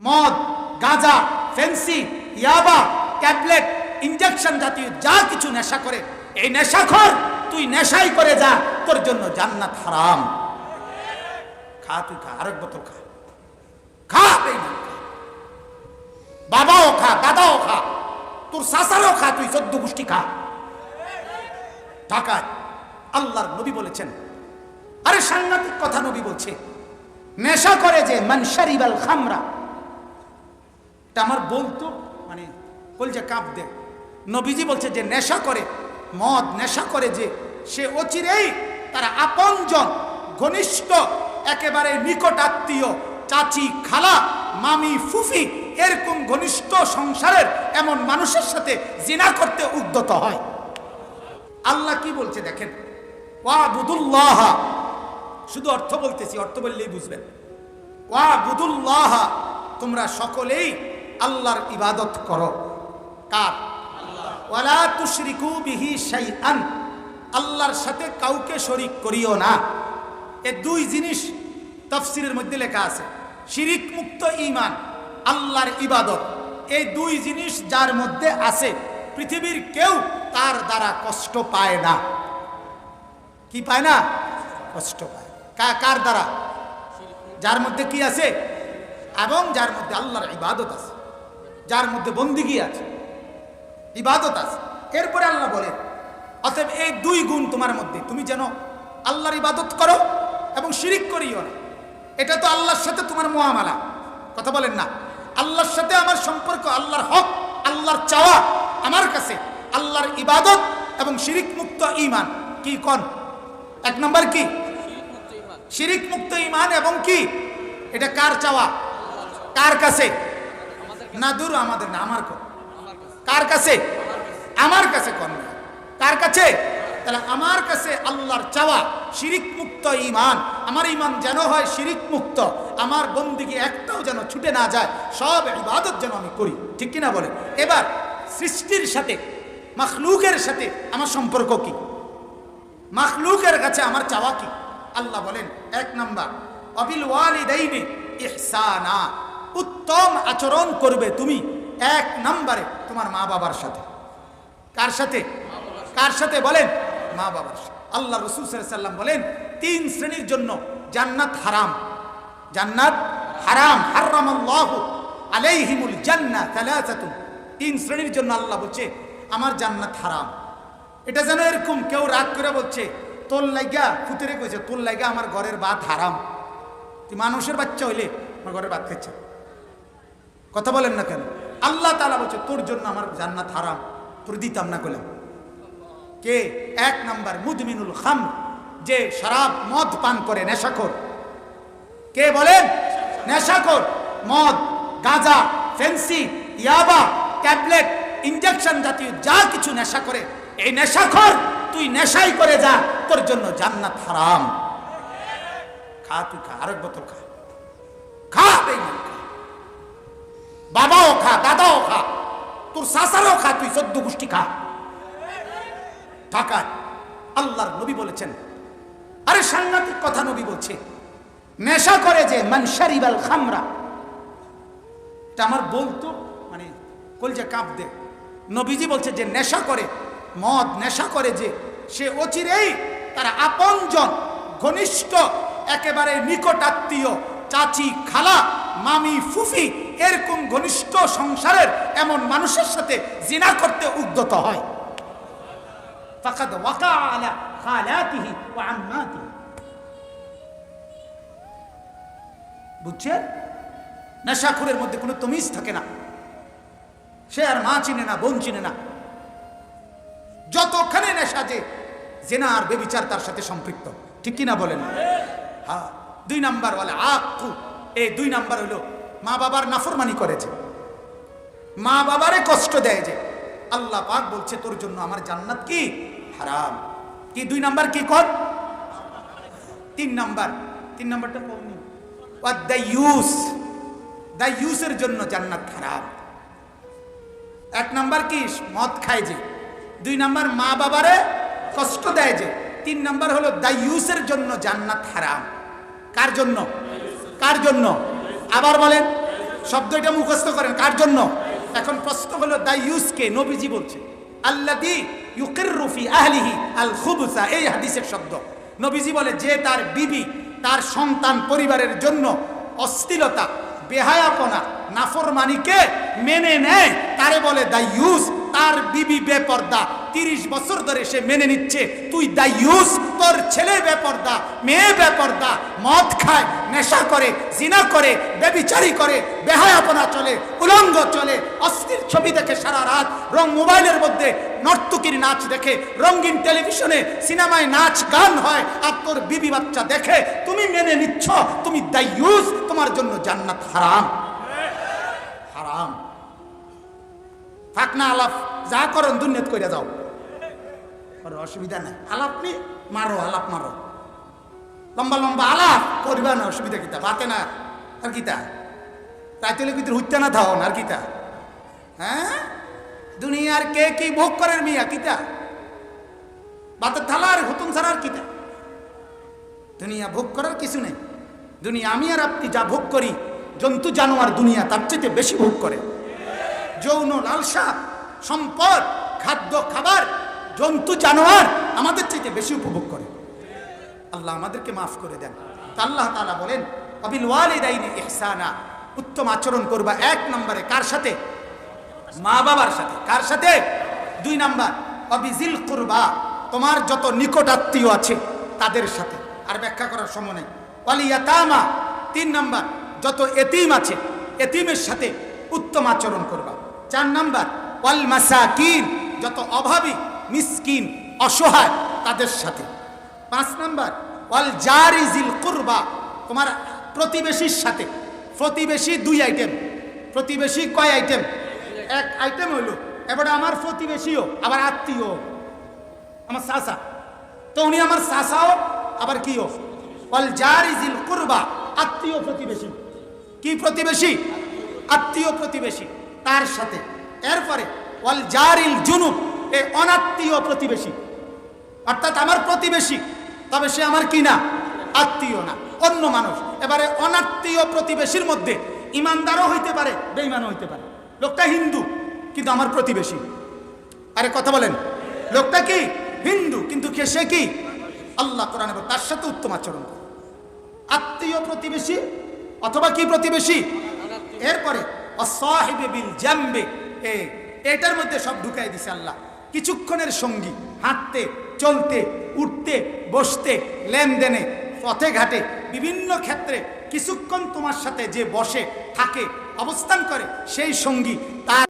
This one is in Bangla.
মদ, গাঁজা, ফেন্সি, ইয়াবা, ট্যাবলেট, ইনজেকশন জাতীয় যা কিছু নেশা করে, এই নেশাখোর তুই নেশাই করে যা, তোর জন্য জান্নাত হারাম। খা, তুই খা, আরেক বোতল খা, খা, বাবাও খা, দাদাও খা, তোর সাসারও খা, তুই 14 গোষ্ঠী খা। ঢাকায় আল্লাহর নবী বলেছেন, আরে সাংঘাতিক কথা নবী বলছে, নেশা করে যে মান শারিবাল খামরা, এটা আমার বলতো মানে বলছে কাঁপ দে। নবীজি বলছে যে নেশা করে মদ, নেশা করে যে সে অচিরেই তার আপনজন, ঘনিষ্ঠ, একেবারে নিকট আত্মীয়, চাচি, খালা, মামি, ফুফি, এরকম ঘনিষ্ঠ সংসারের এমন মানুষের সাথে জিনা করতে উদ্যত হয়। আল্লাহ কি বলছে দেখেন, ওয়াবুদুল্লাহ, শুধু অর্থ বলতেছি, অর্থ বললেই বুঝবেন। ওয়াবুদুল্লাহ, তোমরা সকলেই আল্লাহর ইবাদত করো। কার? ওয়ালা তুশরিকু বিহি শাইআন, আল্লাহর সাথে কাউকে শরীক করিও না। এই দুই জিনিস তাফসীরের মধ্যে লেখা আছে, শিরিক মুক্ত ঈমান, আল্লাহর ইবাদত, এই দুই জিনিস যার মধ্যে আছে পৃথিবীর কেউ তার দ্বারা কষ্ট পায় না। কি পায় না? কষ্ট পায়। কার দ্বারা? যার মধ্যে কি আছে এবং যার মধ্যে আল্লাহর ইবাদত আছে, যার মধ্যে বন্দিগি আছে, ইবাদত আছে। এরপরে আল্লাহ বলে, অতএব এই দুই গুণ তোমার মধ্যে, তুমি যেন আল্লাহর ইবাদত করো এবং শিরিক করিও না। এটা তো আল্লাহর সাথে তোমার মুআমালা, কথা বলেন না, আল্লাহর সাথে আমার সম্পর্ক, আল্লাহর হক, আল্লাহর চাওয়া আমার কাছে, আল্লাহর ইবাদত এবং শিরিক মুক্ত ঈমান। কি কোন এক নম্বর? কি শিরিক মুক্ত ঈমান এবং কি এটা কার চাওয়া? কার কাছে? না দূর, আমাদের না, আমার কোন, কার কাছে? আমার কাছে। কোন কার কাছে? তাহলে আমার কাছে আল্লাহর চাওয়া শিরিক মুক্ত ঈমান, আমার ঈমান যেন হয় শিরিক মুক্ত, আমার বন্দিগি একটাও যেন ছুটে না যায়, সব ইবাদত যেন আমি করি। ঠিক কিনা বলে? এবার সৃষ্টির সাথে, মাখলুকের সাথে আমার সম্পর্ক কি? মাখলুকের কাছে আমার চাওয়া কি? আল্লাহ বলেন, এক নাম্বার, অবিল ওয়ালিদাইনি ইহসানা, উত্তম আচরণ করবে তুমি এক নম্বরে তোমার মা বাবার সাথে। কার সাথে? কার সাথে বলেন? মা বাবার সাথে। আল্লাহ রাসূল সাল্লাল্লাহু আলাইহি ওয়াসাল্লাম বলেন, 3 শ্রেণীর জন্য জান্নাত হারাম। জান্নাত হারাম, হারামাল্লাহু আলাইহিমুল জান্নাহ সালাসাতুন, 3 শ্রেণীর জন্য আল্লাহ বলছে আমার জান্নাত হারাম। এটা যেন এরকম কেউ রাগ করে বলছে, তোর লাগা ফুতেরে কইছে, তোর লাগা আমার ঘরের ভাত হারাম। তুই মানুষের বাচ্চা হইলে আমার ঘরের ভাত খাচ্ছে, কথা বলেন না কেন? আল্লাহ তাআলা বলছে তোর জন্য আমার জান্নাত হারাম, তোর দিতাম না কইলাম। কে? এক নাম্বার মুদমিনুল খামর, যে শরাব মদ পান করে, নেশাখোর। কে বলেন? নেশাখোর। মদ, গাঁজা, ফেন্সি, ইয়াবা, ট্যাবলেট, ইনজেকশন জাতীয় যা কিছু নেশা করে, এই নেশাখোর তুই নেশাই করে যা, তোর জন্য জান্নাত হারাম। খা, তুই খা, আরেক বোতল খা, খা, বাবাও খা, দাদাও খা, তোর সাসারও খা, তুই 14 গোষ্ঠী খা। ঢাকায় আল্লাহর নবী বলেছেন, আরে সাংঘাতিক কথা নবী বলছে, নেশা করে যে মান শারিবাল খামরা, এটা আমার বলতো মানে কলজে কাঁপ দে। নবীজি বলছে যে নেশা করে মদ, নেশা করে যে সে অচিরেই তার আপনজন, ঘনিষ্ঠ, একেবারে নিকট আত্মীয়, চাচি, খালা, মামি, ফুফি, এরকম ঘনিষ্ঠ সংসারের এমন মানুষের সাথে জিনা করতে উদ্যত হয়। ফাকাদ ওয়াকা আলা খালাতিহি ওয়া আম্মাতিহি। বুঝছেন? নেশাখোরের মধ্যে কোনো তমিজ থাকে না, সে আর মা চিনে না, বোন চিনে না, যতখানে নেশা যে জিনা আর বেবিচার তার সাথে সম্পৃক্ত। ঠিক কিনা বলেন? হ্যাঁ। 2 নাম্বার বলে আকু, এই 2 নাম্বার হলো মা বাবার নাফরমানি করেছে, মা বাবারে কষ্ট দেয় যে, আল্লাহ পাক বলছে তোর জন্য আমার জান্নাত কি হারাম। কি 2 নাম্বার? কি কর? 3 নাম্বার, 3 নাম্বারটা কওনি, ওয়াদায়ুস, দায়ুসের জন্য জান্নাত হারাম। 1 নাম্বার কি? মদ খায় যে, 2 নাম্বার মা বাবারে কষ্ট দেয় যে, 3 নাম্বার হলো দায়ুসের জন্য জান্নাত হারাম। কার জন্য? কার জন্য? আবার বলেন, শব্দ এটা মুখস্থ করেন কার জন্য? এখন প্রশ্ন হলো দাইয়ুস কে? নবীজি বলছে আল্লাযী ইউকিররু ফি আহলিহি আল খুবসা, এই হাদিসের শব্দ। নবীজি বলে যে তার বিবি, তার সন্তান, পরিবারের জন্য অশ্লীলতা, বেহায়াপনা, নাফরমানিকে মেনে নেয়, তারে বলে দাইয়ুস। তার বিবি বেপর্দা, 30 বছর ধরে সে মেনে নিচ্ছে, তুই দাইয়ুস। তোর ছেলে বেপর্দা, মেয়ে বেপর্দা, মদ খায়, নেশা করে, জিনা করে, ব্যভিচারী করে, বেহায়াপনা চলে, উলঙ্গ চলে, অশ্লীল ছবি দেখে সারা রাত, মোবাইলের মধ্যে নর্তকীর নাচ দেখে, রঙিন টেলিভিশনে সিনেমায় নাচ গান হয়, আর তোর বিবি বাচ্চা দেখে, তুমি মেনে নিচ্ছ, তুমি দাইয়ুস। তোমার জন্য জান্নাত হারাম, হারাম। থাক না আলাপ, যা করেন দুনিয়াত কইরা যাও, অসুবিধা নাই। আলাপ নি মারো, আলাপ মারো, লম্বা লম্বা আলাপ করবা না, অসুবিধা কিতা? বাতে না আর কিতা? রাইতেলে ভিতরে হইতে না থাও আর কিতা? হ্যাঁ, দুনিয়ার কে কি ভোগ করেন মিয়া কিতা? বাতের থালা আর হুতুম ছাড়া আর কিতা? দুনিয়া ভোগ করার কিছু নেই। দুনিয়া আমি আর আপনি যা ভোগ করি, জন্তু জানোয়ার দুনিয়া তার চেয়ে বেশি ভোগ করে। যৌন লালসা, সম্পদ, খাদ্য খাবার, জন্তু জানোয়ার আমাদের চাইতে বেশি উপভোগ করে। আল্লাহ আমাদেরকে মাফ করে দেন। আল্লাহ তাআলা বলেন ওয়াবিল ওয়ালিদাইনি ইহসানা, উত্তম আচরণ করবা। 1 নম্বরে কার সাথে? মা বাবার সাথে। কার সাথে? 2 নাম্বার ওয়াবিজিল কুরবা, তোমার যত নিকট আত্মীয় আছে তাদের সাথে। আর ব্যাখ্যা করার সময় নেই। ওয়াল ইয়াতামা, 3 নাম্বার যত এতিম আছে এতিমের সাথে উত্তম আচরণ করবা। 4 নাম্বার ওয়াল মাসাকিন, যত অভাবী, মিসকিন, অসহায় তাদের সাথে। 5 নাম্বার ওয়াল জারি জিল কুরবা, তোমার প্রতিবেশীর সাথে। প্রতিবেশী 2 আইটেম। প্রতিবেশী কয় আইটেম? 1 আইটেম হইল এবারে আমার প্রতিবেশীও আবার আত্মীয়, আমার চাচা, তো উনি আমার চাচাও আবার কিও। ওয়াল জারি জিল কুরবা, আত্মীয় প্রতিবেশী। কি প্রতিবেশী? আত্মীয় প্রতিবেশী, তার সাথে। এরপরে ওয়াল জারিল জুনুব, এই অনাত্মীয় প্রতিবেশী, অর্থাৎ আমার প্রতিবেশী তবে সে আমার কি না? আত্মীয় না, অন্য মানুষ। এবারে অনাত্মীয় প্রতিবেশীর মধ্যে ইমানদারও হইতে পারে, বেঈমানও হইতে পারে। লোকটা হিন্দু কিন্তু আমার প্রতিবেশী। আরে কথা বলেন, লোকটা কি হিন্দু কিন্তু সে কি? আল্লাহ কোরআনে বলে তার সাথে উত্তম আচরণ করে। আত্মীয় প্রতিবেশী অথবা কি প্রতিবেশী? এরপরে অসাহিবে বিল জামবে, এটার মধ্যে সব ঢুকাই দিছে আল্লাহ। কিছুক্ষণের সঙ্গী, হাঁটতে, চলতে, উঠতে, বসতে, লেনদেনে, পথে ঘাটে, বিভিন্ন ক্ষেত্রে কিছুক্ষণ তোমার সাথে যে বসে থাকে, অবস্থান করে, সেই সঙ্গী তার